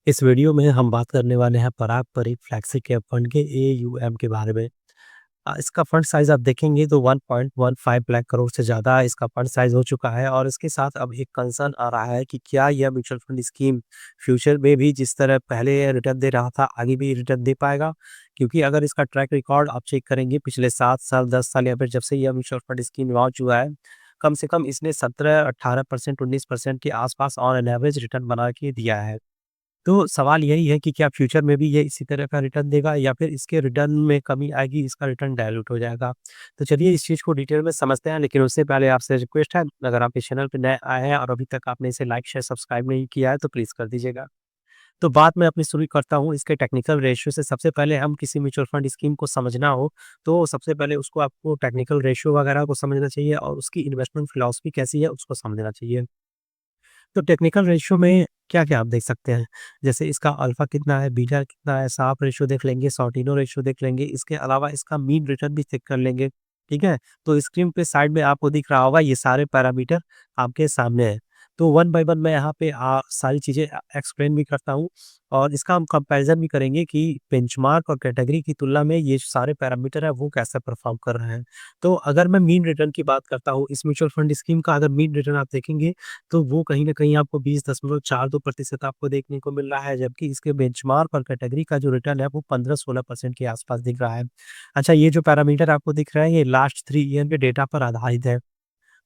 इस वीडियो में हम बात करने वाले हैं पराग परिक फ्लैक्सी कैप फंड के एयूएम के बारे में। इसका फंड साइज़ आप देखेंगे तो 1.15 लाख करोड़ से ज़्यादा इसका फंड साइज़ हो चुका है और इसके साथ अब एक कंसर्न आ रहा है कि क्या यह म्यूचुअल फंड स्कीम फ्यूचर में भी जिस तरह पहले रिटर्न दे रहा था, आगे भी रिटर्न दे पाएगा? क्योंकि अगर इसका ट्रैक रिकॉर्ड आप चेक करेंगे पिछले 7 साल, 10 साल या फिर जब से यह म्यूचुअल फंड स्कीम लॉन्च हुआ है, कम से कम इसने 17, 18%, 19% के आस-पास ऑन एन एवरेज रिटर्न बना के दिया है। तो सवाल यही है कि क्या फ्यूचर में भी ये इसी तरह का रिटर्न देगा या फिर इसके रिटर्न में कमी आएगी, इसका रिटर्न डाइल्यूट हो जाएगा। तो चलिए इस चीज़ को डिटेल में समझते हैं, लेकिन उससे पहले आपसे रिक्वेस्ट है, अगर आप इस चैनल पे नए आए हैं और अभी तक आपने इसे लाइक, शेयर, सब्सक्राइब नहीं किया है तो प्लीज़ कर दीजिएगा। तो बात मैं अपनी शुरू करता हूँ इसके टेक्निकल रेशियो से। सबसे पहले हम किसी म्यूचुअल फंड स्कीम को समझना हो, तो सबसे पहले उसको आपको टेक्निकल रेशियो वगैरह को समझना चाहिए और उसकी इन्वेस्टमेंट फिलॉसफी कैसी है उसको समझना चाहिए। तो टेक्निकल रेशियो में क्या-क्या आप देख सकते हैं? जैसे इसका अल्फ़ा कितना है, बीटा कितना है, शार्प रेशियो देख लेंगे, सॉर्टिनो रेशियो देख लेंगे, इसके अलावा इसका मीन रिटर्न भी चेक कर लेंगे, ठीक है? तो स्क्रीन पे साइड में आपको दिख रहा होगा ये सारे पैरामीटर आपके सामने हैं। तो वन बाय वन मैं यहाँ पे सारी चीज़ें एक्सप्लेन भी करता हूँ और इसका हम कंपैरिज़न भी करेंगे कि बेंचमार्क और कैटेगरी की तुलना में ये जो सारे पैरामीटर हैं वो कैसे परफ़ॉर्म कर रहे हैं। तो अगर मैं मीन रिटर्न की बात करता हूँ, इस म्यूचुअल फंड स्कीम का अगर मीन रिटर्न आप देखेंगे तो वो कहीं न कहीं आपको 20.42% आपको देखने को मिल रहा है, जबकि इसके बेंचमार्क और कैटेगरी का जो रिटर्न है वो 15-16% के आसपास दिख रहा है। अच्छा, ये जो पैरामीटर आपको दिख रहा है ये लास्ट 3 ईयर के डेटा पर आधारित है।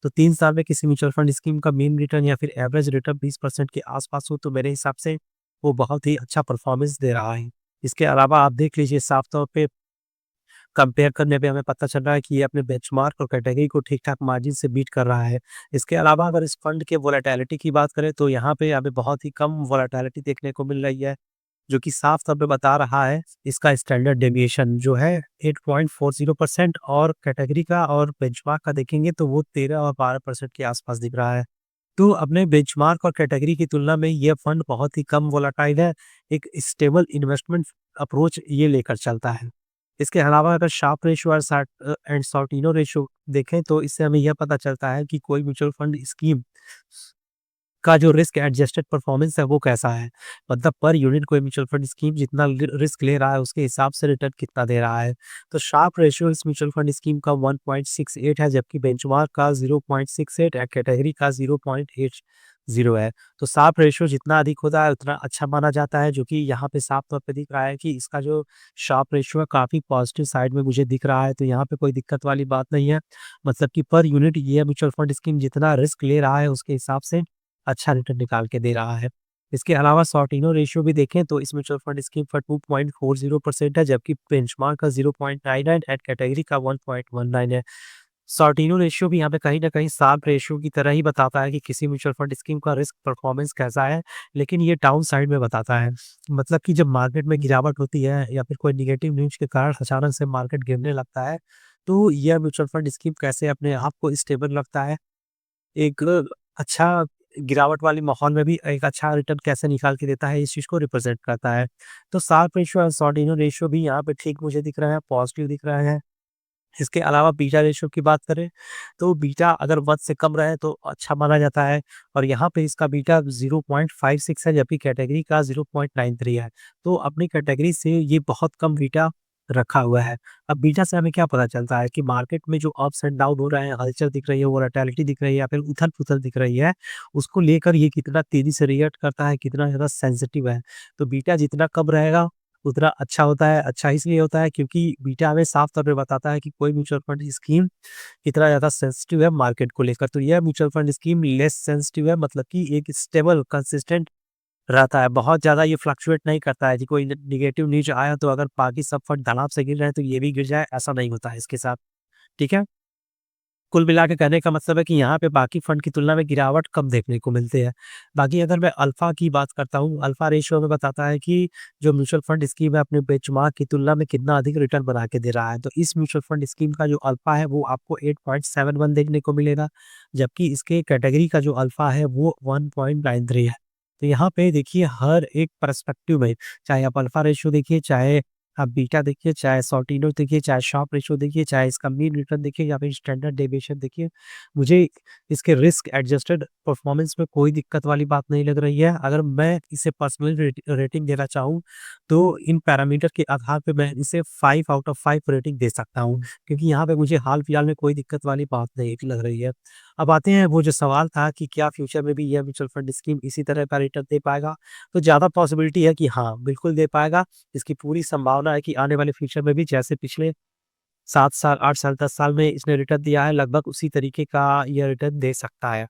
तो 3 साल में किसी म्यूचुअल फंड स्कीम का मीन रिटर्न या फिर एवरेज रिटर्न 20% के आसपास हो तो मेरे हिसाब से वो बहुत ही अच्छा परफॉर्मेंस दे रहा है। इसके अलावा आप देख लीजिए साफ तौर पे कंपेयर करने पे हमें पता चल रहा है कि ये अपने बेंचमार्क और कैटेगरी को ठीक-ठाक मार्जिन से बीट कर रहा है। इसके अलावा अगर इस फंड के वोलेटिलिटी की बात करें तो यहाँ पे हमें बहुत ही कम वोलेटिलिटी देखने को मिल रही है, जो कि साफ तौर पे बता रहा है इसका स्टैंडर्ड डेविएशन जो है 8.40% और कैटेगरी का और बेंचमार्क का देखेंगे तो वो 13 और 12% के आसपास दिख रहा है। तो अपने बेंचमार्क और कैटेगरी की तुलना में ये फंड बहुत ही कम वोलेटाइल है, एक स्टेबल इन्वेस्टमेंट अप्रोच ये लेकर चलता है। इसके अलावा अगर शार्प रेशियो और एंड सॉर्टिनो रेशियो देखें तो इससे हमें यह पता चलता है कि कोई म्यूचुअल फंड स्कीम का जो रिस्क एडजस्टेड परफॉर्मेंस है वो कैसा है। मतलब पर यूनिट कोई म्यूचुअल फंड स्कीम जितना रिस्क ले रहा है उसके हिसाब से रिटर्न कितना दे रहा है। तो शार्प रेशियो इस म्यूचुअल फंड स्कीम का 1.68 है, जबकि बेंचमार्क का 0.68 है, कैटेगरी का 0.80 है। तो शार्प रेशियो जितना अधिक होता है उतना अच्छा माना जाता है, जो कि यहाँ पे साफ तौर पे दिख रहा है कि इसका जो शार्प रेशियो है काफ़ी पॉजिटिव साइड में मुझे दिख रहा है। तो यहाँ पे कोई दिक्कत वाली बात नहीं है। मतलब कि पर यूनिट ये म्यूचुअल फंड स्कीम जितना रिस्क ले रहा है उसके हिसाब से अच्छा रिटर्न निकाल के दे रहा है। इसके अलावा सॉर्टिनो रेशियो भी देखें तो इस म्यूचुअल फंड स्कीम का 2.40% है, जबकि बेंचमार्क का 0.99 एंड कैटेगरी का 1.19 है। सॉर्टिनो रेशियो भी यहाँ पे कहीं न कहीं शार्प रेशियो की तरह ही बताता है कि किसी म्यूचुअल फंड स्कीम का रिस्क परफॉर्मेंस कैसा है, लेकिन ये डाउन साइड में बताता है। मतलब कि जब मार्केट में गिरावट होती है या फिर कोई नेगेटिव न्यूज़ के कारण अचानक से मार्केट गिरने लगता है, तो यह म्यूचुअल फंड स्कीम कैसे अपने आप को स्टेबल रखता है, एक अच्छा गिरावट वाले माहौल में भी एक अच्छा रिटर्न कैसे निकाल के देता है, इस चीज़ को रिप्रेज़ेंट करता है। तो शार्प रेशियो और सॉर्टिनो रेशियो भी यहाँ पे ठीक मुझे दिख रहा है, पॉज़िटिव दिख रहा है। इसके अलावा बीटा रेशियो की बात करें, तो बीटा अगर 1 से कम रहे तो अच्छा माना जाता है और यहाँ पे इसका बीटा 0.56 है, जबकि कैटेगरी का 0.93 है। तो अपनी कैटेगरी से ये बहुत कम बीटा रखा हुआ है। अब बीटा से हमें क्या पता चलता है कि मार्केट में जो अप्स एंड डाउन हो रहे हैं, हलचल दिख रही है, वोलेटिलिटी दिख रही है या फिर उथल-पुथल दिख रही है, उसको लेकर ये कितना तेज़ी से रिएक्ट करता है, कितना ज़्यादा सेंसिटिव है। तो बीटा जितना कम रहेगा उतना अच्छा होता है। अच्छा इसलिए होता है क्योंकि बीटा हमें साफ तौर पे बताता है कि कोई म्यूचुअल फंड स्कीम कितना ज़्यादा सेंसिटिव है मार्केट को लेकर। तो यह mutual fund scheme less sensitive है, मतलब कि एक स्टेबल, कंसिस्टेंट रहता है। बहुत ज़्यादा ये फ्लक्चुएट नहीं करता है कि कोई नेगेटिव न्यूज़ आया तो अगर बाकी सब फंड धड़ाम से गिर रहे हैं तो ये भी गिर जाए, ऐसा नहीं होता है इसके साथ। ठीक है? कुल मिला के कहने का मतलब है कि यहाँ पे बाकी फंड की तुलना में गिरावट कम देखने को मिलती है। बाकी अगर मैं अल्फ़ा की बात करता हूँ, अल्फ़ा रेशियो हमें बताता है कि जो म्यूचुअल फंड स्कीम है अपने बेंचमार्क की तुलना में कितना अधिक रिटर्न बना के दे रहा है। तो इस म्यूचुअल फंड स्कीम का जो अल्फ़ा है वो आपको 8.71 देखने को मिलेगा, जबकि इसके कैटेगरी का जो अल्फ़ा है वो 1.93 है। तो यहाँ पे देखिए हर एक पर्सपेक्टिव में, चाहे आप अल्फ़ा रेशियो देखिए, चाहे आप बीटा देखिए, चाहे सॉर्टिनो देखिए, चाहे शॉर्प रेशियो देखिए, चाहे इसका मीन रिटर्न देखिए या फिर स्टैंडर्ड डेविएशन देखिए, मुझे इसके रिस्क एडजस्टेड परफॉर्मेंस में कोई दिक्कत वाली बात नहीं लग रही है। अगर मैं इसे पर्सनल रेटिंग देना चाहूँ, तो इन पैरामीटर के आधार पे मैं इसे 5 आउट ऑफ 5 रेटिंग दे सकता हूँ, क्योंकि यहाँ पे मुझे हाल-फिलहाल में कोई दिक्कत वाली बात नहीं लग रही है। अब आते हैं वो जो सवाल था कि क्या फ्यूचर में भी यह म्यूचुअल फंड स्कीम इसी तरह का रिटर्न दे पाएगा? तो ज़्यादा पॉसिबिलिटी है कि हाँ, बिल्कुल दे पाएगा। इसकी पूरी संभावना है कि आने वाले फ्यूचर में भी जैसे पिछले 7 साल, 8 साल, 10 साल में इसने रिटर्न दिया है, लगभग उसी तरीके का ये रिटर्न दे सकता है।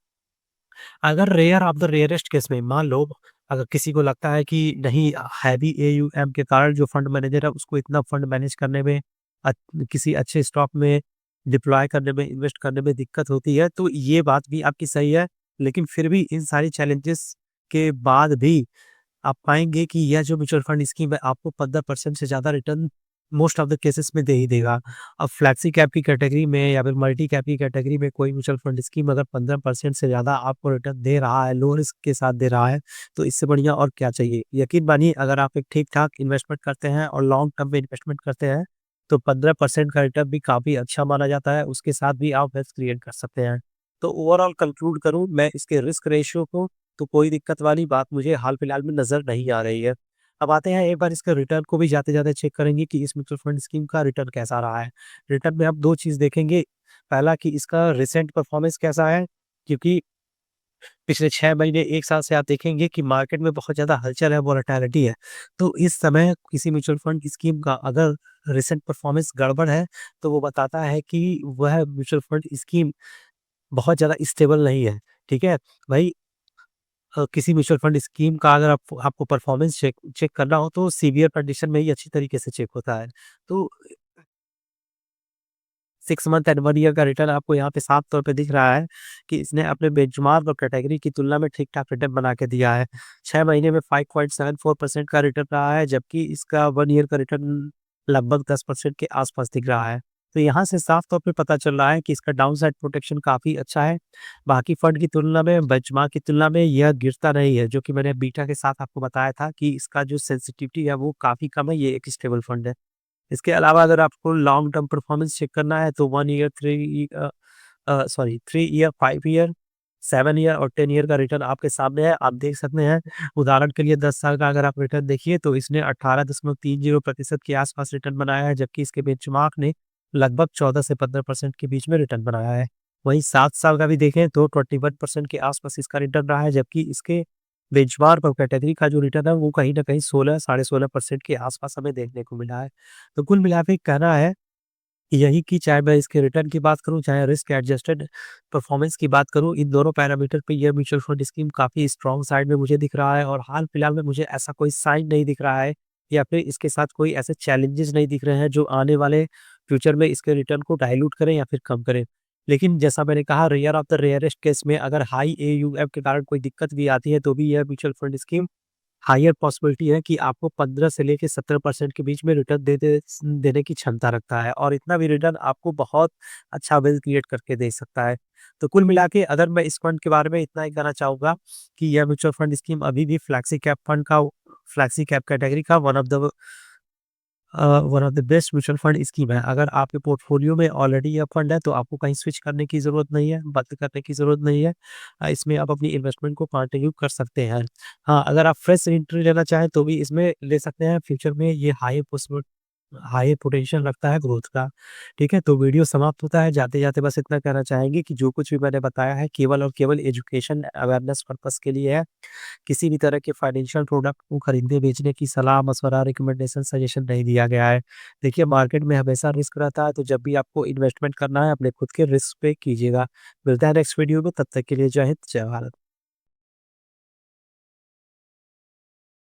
अगर rare of the rarest case में मान लो, अगर किसी को लगता है कि नहीं, हैवी एयूएम के कारण जो फंड मैनेजर है उसको इतना फंड मैनेज करने में, किसी अच्छे स्टॉक में डिप्लॉय करने में, इन्वेस्ट करने में दिक्कत होती है, तो ये बात भी आपकी सही है। लेकिन फिर भी इन सारी चैलेंजेस के बाद भी आप पाएँगे कि यह जो म्यूचुअल फंड स्कीम है आपको 15% से ज़्यादा return most of the cases में दे ही देगा। अब फ्लेक्सी कैप की कैटेगरी में या फिर मल्टी कैप की कैटेगरी में कोई म्यूचुअल फंड स्कीम अगर 15% से ज़्यादा आपको रिटर्न दे रहा है, लो रिस्क के साथ दे रहा है, तो इससे बढ़िया और क्या चाहिए? यकीन मानिए, अगर आप एक ठीक-ठाक इन्वेस्टमेंट करते हैं और लॉन्ग टर्म में इन्वेस्टमेंट करते हैं, तो 15% का रिटर्न भी काफ़ी अच्छा माना जाता है, उसके साथ भी आप वेल्थ क्रिएट कर सकते हैं। तो ओवरऑल कंक्लूड करूँ मैं इसके रिस्क रेशियो को, तो कोई दिक्कत वाली बात मुझे हाल-फिलहाल में नज़र नहीं आ रही है। अब आते हैं एक बार इसके रिटर्न को भी जाते-जाते चेक करेंगे कि इस म्यूचुअल फंड स्कीम का रिटर्न कैसा रहा है। रिटर्न में आप 2 चीज़ देखेंगे, पहला कि इसका रिसेंट परफॉर्मेंस कैसा है, क्योंकि पिछले 6 महीने, 1 साल से आप देखेंगे कि मार्केट में बहुत ज़्यादा हलचल है, वोलेटिलिटी है। तो इस समय किसी म्यूचुअल फंड स्कीम का अगर रिसेंट परफॉर्मेंस गड़बड़ है, तो वो बताता है कि वह म्यूचुअल फंड स्कीम बहुत ज़्यादा स्टेबल नहीं है, ठीक है? भई, किसी म्यूचुअल फंड स्कीम का अगर आपको परफॉर्मेंस चेक चेक करना हो तो सीवियर कंडीशन में ही अच्छी तरीके से चेक होता है। तो 6 मंथ एंड 1 ईयर का रिटर्न आपको यहाँ पे साफ तौर पे दिख रहा है कि इसने अपने बेंचमार्क और कैटेगरी की तुलना में ठीक-ठाक रिटर्न बना के दिया है। 6 महीने में 5.74% का रिटर्न रहा है, जबकि इसका 1 ईयर का रिटर्न लगभग 10% के आस-पास दिख रहा है। तो यहाँ से साफ तौर पे पता चल रहा है कि इसका डाउनसाइड प्रोटेक्शन काफ़ी अच्छा है। बाकी फंड की तुलना में, बेंचमार्क की तुलना में यह गिरता नहीं है, जो कि मैंने बीटा के साथ आपको बताया था कि इसका जो सेंसिटिविटी है वो काफ़ी कम है, ये एक स्टेबल फंड है। इसके अलावा अगर आपको लॉन्ग टर्म परफॉर्मेंस चेक करना है तो 1 ईयर, 3 ईयर, 5 ईयर, 7 ईयर और 10 ईयर का रिटर्न आपके सामने है। आप देख सकते हैं, उदाहरण के लिए 10 साल का अगर आप रिटर्न देखिए तो इसने 18.30% के आस-पास रिटर्न बनाया है, जबकि इसके बेंचमार्क ने लगभग 14 से 15% के बीच में रिटर्न बनाया है। वहीं 7 साल का भी देखें तो 21% के आस-पास इसका रिटर्न रहा है, जबकि इसके बेंचमार्क और कैटेगरी का जो रिटर्न है वो कहीं न कहीं 16 साढ़े 16% के आस-पास हमें देखने को मिला है। तो कुल मिला के कहना है यही कि चाहे मैं इसके रिटर्न की बात करूँ, चाहे रिस्क एडजस्टेड परफॉर्मेंस की बात करूँ, इन दोनों पैरामीटर पे ये म्यूचुअल फंड स्कीम काफ़ी स्ट्रॉन्ग साइड में मुझे दिख रहा है और हाल-फिलहाल में मुझे ऐसा कोई साइन नहीं दिख रहा है या फिर इसके साथ कोई ऐसे चैलेंजेस नहीं दिख रहे हैं जो आने वाले फ्यूचर में इसके रिटर्न को डाइल्यूट करें या फिर कम करें। लेकिन जैसा मैंने कहा, rare of the rarest case में अगर हाई एयूएम के कारण कोई दिक्कत भी आती है, तो भी यह mutual fund scheme higher possibility है कि आपको 15 से लेके 17% के बीच में रिटर्न देने की क्षमता रखता है और इतना भी रिटर्न आपको बहुत अच्छा वेल्थ क्रिएट करके दे सकता है। तो कुल मिला के अगर मैं इस फंड के बारे में इतना ही कहना चाहूँगा कि यह म्यूचुअल फंड स्कीम अभी भी फ्लैक्सी कैप कैटेगरी का one of the best mutual fund scheme है। अगर आपके पोर्टफोलियो में ऑलरेडी यह फंड है तो आपको कहीं स्विच करने की ज़रूरत नहीं है, बंद करने की ज़रूरत नहीं है। इसमें आप अपनी इन्वेस्टमेंट को कंटिन्यू कर सकते हैं। हाँ, अगर आप फ्रेश एंट्री लेना चाहें तो भी इसमें ले सकते हैं। फ्यूचर में ये हाई पोटेंशियल रखता है ग्रोथ का। ठीक है? तो वीडियो समाप्त होता है। जाते-जाते बस इतना कहना चाहेंगे कि जो कुछ भी मैंने बताया है केवल और केवल एजुकेशन अवेयरनेस पर्पज़ के लिए है। किसी भी तरह के फाइनेंशियल प्रोडक्ट को खरीदने-बेचने की सलाह, मशवरा, रिकमेंडेशन, सजेशन नहीं दिया गया है। देखिए, मार्केट में हमेशा रिस्क रहता है, तो जब भी आपको इन्वेस्टमेंट करना है, अपने खुद के रिस्क पे कीजिएगा। मिलते हैं नेक्स्ट वीडियो में, तब तक के लिए जय हिंद, जय भारत।